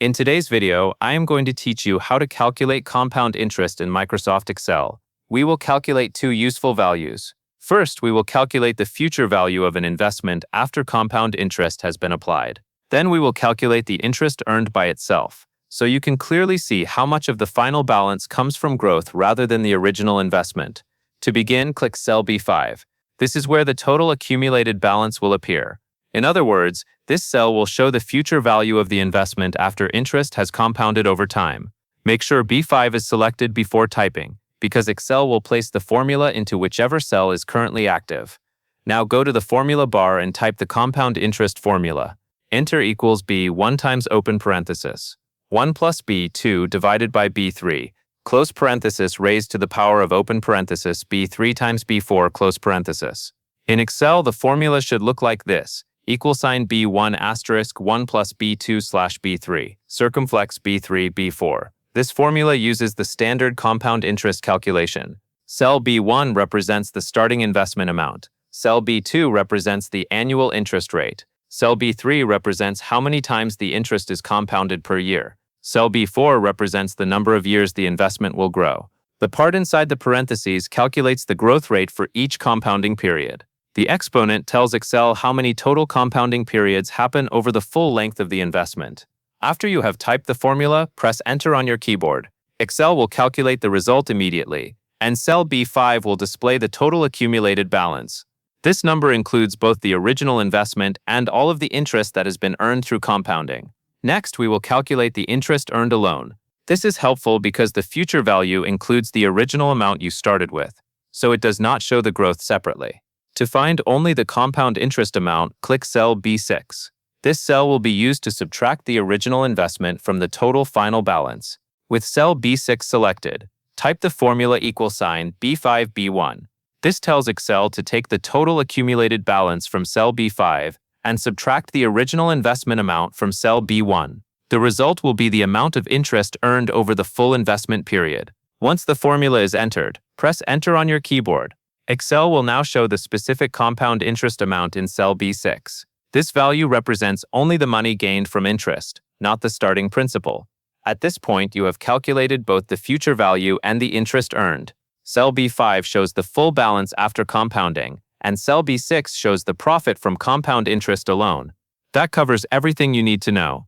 In today's video, I am going to teach you how to calculate compound interest in Microsoft Excel. We will calculate two useful values. First, we will calculate the future value of an investment after compound interest has been applied. Then we will calculate the interest earned by itself, so you can clearly see how much of the final balance comes from growth rather than the original investment. To begin, click cell B5. This is where the total accumulated balance will appear. In other words, this cell will show the future value of the investment after interest has compounded over time. Make sure B5 is selected before typing, because Excel will place the formula into whichever cell is currently active. Now go to the formula bar and type the compound interest formula. Enter equals B1 times open parenthesis. 1 plus B2 divided by B3, close parenthesis raised to the power of open parenthesis B3 times B4 close parenthesis. In Excel, the formula should look like this. Equal sign B1 asterisk 1 plus B2 slash B3, circumflex B3 B4. This formula uses the standard compound interest calculation. Cell B1 represents the starting investment amount. Cell B2 represents the annual interest rate. Cell B3 represents how many times the interest is compounded per year. Cell B4 represents the number of years the investment will grow. The part inside the parentheses calculates the growth rate for each compounding period. The exponent tells Excel how many total compounding periods happen over the full length of the investment. After you have typed the formula, press Enter on your keyboard. Excel will calculate the result immediately, and cell B5 will display the total accumulated balance. This number includes both the original investment and all of the interest that has been earned through compounding. Next, we will calculate the interest earned alone. This is helpful because the future value includes the original amount you started with, so it does not show the growth separately. To find only the compound interest amount, click cell B6. This cell will be used to subtract the original investment from the total final balance. With cell B6 selected, type the formula equal sign B5B1. This tells Excel to take the total accumulated balance from cell B5 and subtract the original investment amount from cell B1. The result will be the amount of interest earned over the full investment period. Once the formula is entered, press Enter on your keyboard. Excel will now show the specific compound interest amount in cell B6. This value represents only the money gained from interest, not the starting principal. At this point, you have calculated both the future value and the interest earned. Cell B5 shows the full balance after compounding, and cell B6 shows the profit from compound interest alone. That covers everything you need to know.